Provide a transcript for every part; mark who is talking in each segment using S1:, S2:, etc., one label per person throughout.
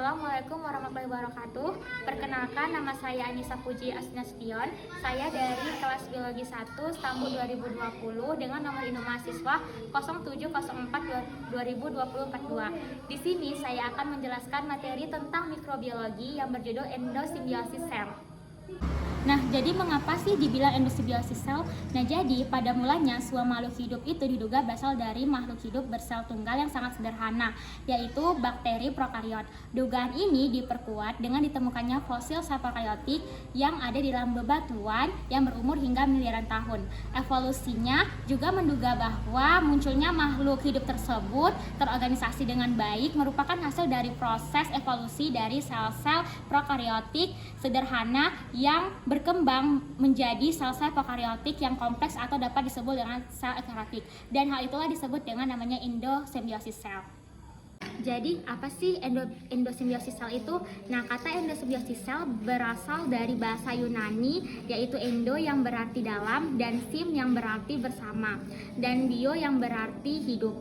S1: Assalamualaikum warahmatullahi wabarakatuh. Perkenalkan, nama saya Anissa Puji Asnastion. Saya dari kelas Biologi 1 Stambu 2020 dengan nomor induk mahasiswa 0704-2020-42. Di sini saya akan menjelaskan materi tentang mikrobiologi yang berjudul endosimbiosis sel. Nah, jadi mengapa sih dibilang endosimbiosis sel? Nah, jadi pada mulanya semua makhluk hidup itu diduga berasal dari makhluk hidup bersel tunggal yang sangat sederhana, yaitu bakteri prokariot. Dugaan ini diperkuat dengan ditemukannya fosil sel prokariotik yang ada di dalam bebatuan yang berumur hingga miliaran tahun. Evolusinya juga menduga bahwa munculnya makhluk hidup tersebut terorganisasi dengan baik merupakan hasil dari proses evolusi dari sel-sel prokariotik sederhana yang berkembang menjadi sel-sel prokariotik yang kompleks atau dapat disebut dengan sel eukariotik, dan hal itulah disebut dengan namanya endosimbiosis sel. Jadi apa sih endosimbiosis sel itu? Nah, kata endosimbiosis sel berasal dari bahasa Yunani, yaitu endo yang berarti dalam dan sim yang berarti bersama dan bio yang berarti hidup.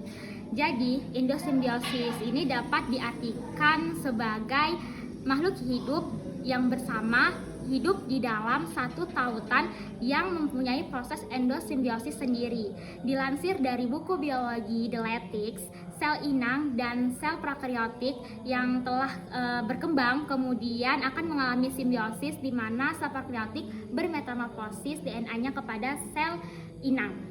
S1: Jadi endosimbiosis ini dapat diartikan sebagai makhluk hidup yang bersama hidup di dalam satu tautan yang mempunyai proses endosimbiosis sendiri. Dilansir dari buku biologi The Latics, sel inang dan sel prokariotik yang telah berkembang kemudian akan mengalami simbiosis di mana sel prokariotik bermetamorfosis DNA-nya kepada sel inang.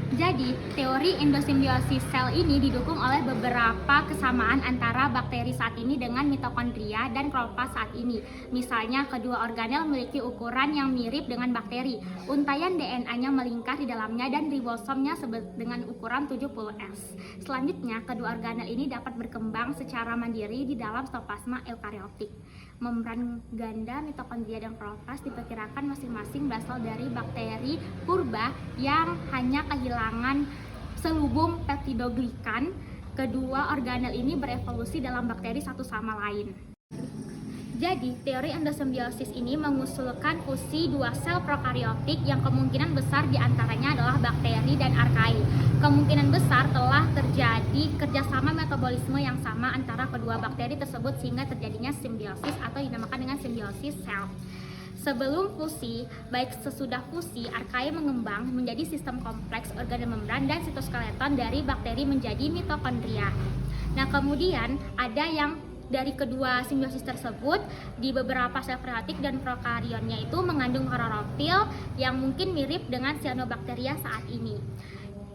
S1: Jadi, teori endosimbiosis sel ini didukung oleh beberapa kesamaan antara bakteri saat ini dengan mitokondria dan kloroplas saat ini. Misalnya, kedua organel memiliki ukuran yang mirip dengan bakteri. Untaian DNA-nya melingkar di dalamnya dan ribosomnya dengan ukuran 70S. Selanjutnya, kedua organel ini dapat berkembang secara mandiri di dalam sitoplasma eukariotik. Membran ganda mitokondria dan kloroplas diperkirakan masing-masing berasal dari bakteri purba yang hanya kehilangan selubung peptidoglikan. Kedua organel ini berevolusi dalam bakteri satu sama lain. Jadi, teori endosimbiosis ini mengusulkan fusi dua sel prokariotik yang kemungkinan besar diantaranya adalah bakteri dan arkai. Kemungkinan besar telah terjadi kerjasama metabolisme yang sama antara kedua bakteri tersebut sehingga terjadinya simbiosis atau dinamakan dengan simbiosis sel. Sebelum fusi, baik sesudah fusi, arkai mengembang menjadi sistem kompleks organel membran dan sitoskeleton dari bakteri menjadi mitokondria. Nah, kemudian ada yang dari kedua simbiosis tersebut di beberapa sel prokariotik dan prokarionnya itu mengandung klorofil yang mungkin mirip dengan cyanobacteria saat ini,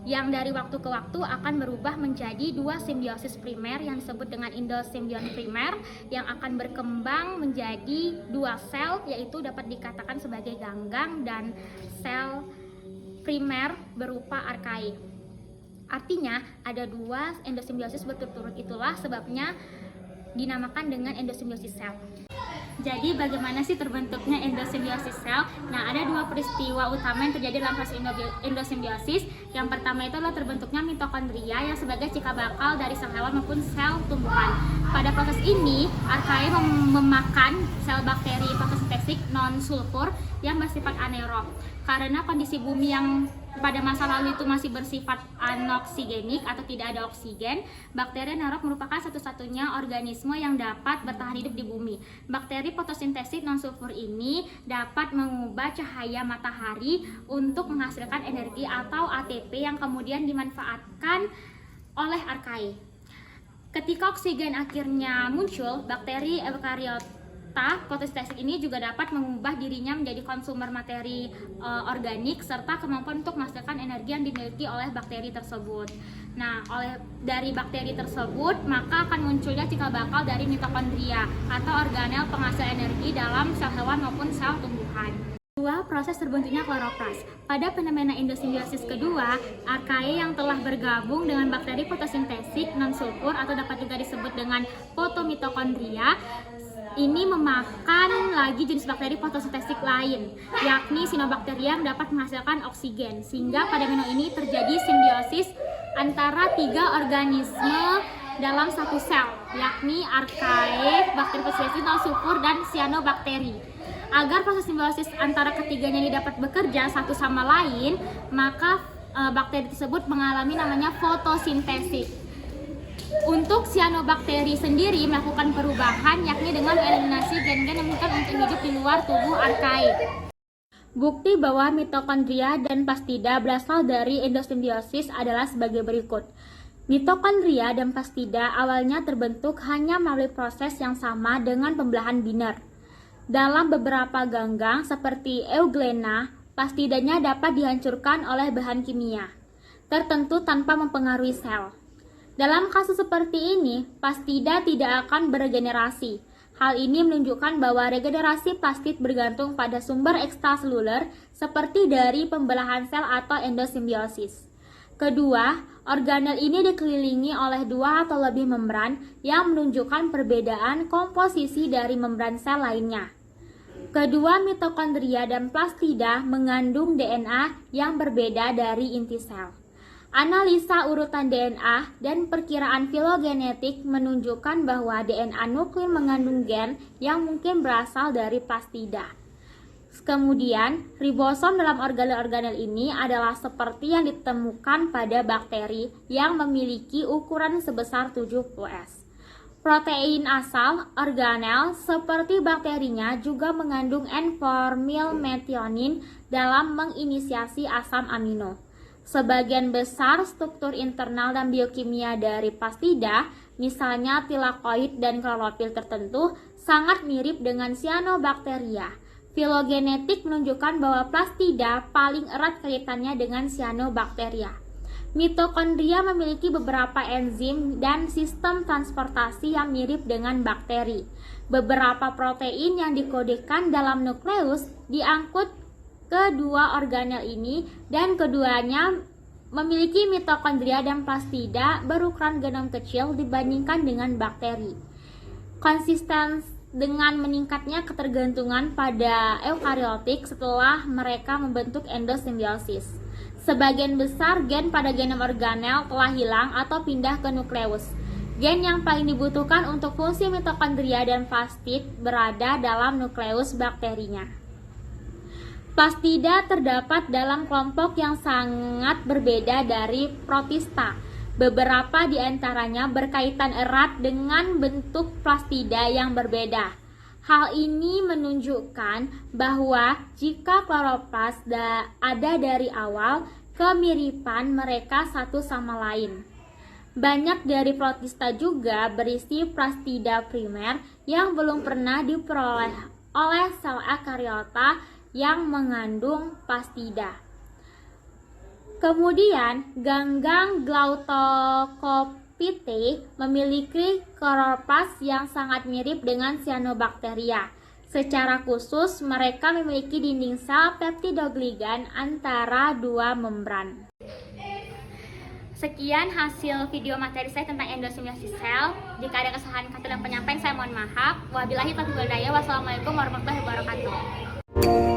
S1: yang dari waktu ke waktu akan berubah menjadi dua simbiosis primer yang disebut dengan endosimbion primer yang akan berkembang menjadi dua sel, yaitu dapat dikatakan sebagai ganggang dan sel primer berupa arkai. Artinya ada dua endosimbiosis berturut-turut, itulah sebabnya dinamakan dengan endosimbiosis sel. Jadi bagaimana sih terbentuknya endosimbiosis sel? Nah, ada dua peristiwa utama yang terjadi dalam proses endosimbiosis. Yang pertama itu adalah terbentuknya mitokondria yang sebagai cikal bakal dari sel hewan maupun sel tumbuhan. Pada proses ini, arkai memakan sel bakteri fotosintetik non-sulfur yang bersifat anaerob. Karena kondisi bumi yang pada masa lalu itu masih bersifat anoksigenik atau tidak ada oksigen, bakteri anaerob merupakan satu-satunya organisme yang dapat bertahan hidup di bumi. Bakteri fotosintesis non-sulfur ini dapat mengubah cahaya matahari untuk menghasilkan energi atau ATP yang kemudian dimanfaatkan oleh arkai. Ketika oksigen akhirnya muncul, bakteri eukariota fotosintesis ini juga dapat mengubah dirinya menjadi konsumer materi organik serta kemampuan untuk menghasilkan energi yang dimiliki oleh bakteri tersebut. Nah, dari bakteri tersebut maka akan munculnya cikal bakal dari mitokondria atau organel penghasil energi dalam sel hewan maupun sel tumbuhan. Kedua, proses terbentuknya kloroplas. Pada fenomena endosimbiosis kedua, arkai yang telah bergabung dengan bakteri fotosintesis non-sulfur atau dapat juga disebut dengan fotomitokondria ini memakan lagi jenis bakteri fotosintesis lain, yakni cyanobacteria yang dapat menghasilkan oksigen, sehingga pada fenomena ini terjadi simbiosis antara tiga organisme dalam satu sel, yakni arkai, bakteri fotosintesis non-sulfur dan cyanobacteria. Agar proses simbiosis antara ketiganya ini dapat bekerja satu sama lain, maka bakteri tersebut mengalami namanya fotosintesis. Untuk cyanobacteria sendiri melakukan perubahan yakni dengan eliminasi gen-gen yang mungkin untuk hidup di luar tubuh arkaik. Bukti bahwa mitokondria dan plastida berasal dari endosimbiosis adalah sebagai berikut. Mitokondria dan plastida awalnya terbentuk hanya melalui proses yang sama dengan pembelahan biner. Dalam beberapa ganggang seperti euglena, plastidanya dapat dihancurkan oleh bahan kimia tertentu tanpa mempengaruhi sel. Dalam kasus seperti ini, plastida tidak akan beregenerasi. Hal ini menunjukkan bahwa regenerasi plastid bergantung pada sumber ekstraseluler seperti dari pembelahan sel atau endosimbiosis. Kedua, organel ini dikelilingi oleh 2 atau lebih membran yang menunjukkan perbedaan komposisi dari membran sel lainnya. Kedua mitokondria dan plastida mengandung DNA yang berbeda dari inti sel. Analisa urutan DNA dan perkiraan filogenetik menunjukkan bahwa DNA nuklir mengandung gen yang mungkin berasal dari plastida. Kemudian, ribosom dalam organel-organel ini adalah seperti yang ditemukan pada bakteri yang memiliki ukuran sebesar 70S. Protein asal organel seperti bakterinya juga mengandung N-formylmethionine dalam menginisiasi asam amino. Sebagian besar struktur internal dan biokimia dari plastida, misalnya tilakoid dan klorofil tertentu, sangat mirip dengan cyanobacteria. Filogenetik menunjukkan bahwa plastida paling erat kaitannya dengan cyanobacteria. Mitokondria memiliki beberapa enzim dan sistem transportasi yang mirip dengan bakteri. Beberapa protein yang dikodekan dalam nukleus diangkut ke 2 organel ini dan keduanya memiliki mitokondria dan plastida berukuran genom kecil dibandingkan dengan bakteri. Konsisten dengan meningkatnya ketergantungan pada eukariotik setelah mereka membentuk endosimbiosis. Sebagian besar gen pada genom organel telah hilang atau pindah ke nukleus. Gen yang paling dibutuhkan untuk fungsi mitokondria dan plastid berada dalam nukleus bakterinya. Plastida terdapat dalam kelompok yang sangat berbeda dari protista. Beberapa di antaranya berkaitan erat dengan bentuk plastida yang berbeda. Hal ini menunjukkan bahwa jika kloroplas ada dari awal, kemiripan mereka satu sama lain. Banyak dari protista juga berisi plastida primer yang belum pernah diperoleh oleh sel eukariota yang mengandung plastida. Kemudian, ganggang Glautocopite memiliki kloroplas yang sangat mirip dengan cyanobacteria. Secara khusus, mereka memiliki dinding sel peptidogligan antara 2 membran. Sekian hasil video materi saya tentang endosimbiosis sel. Jika ada kesalahan kata dan penyampaian, saya mohon maaf. Wabillahi taufiq wal hidayah. Wassalamualaikum warahmatullahi wabarakatuh.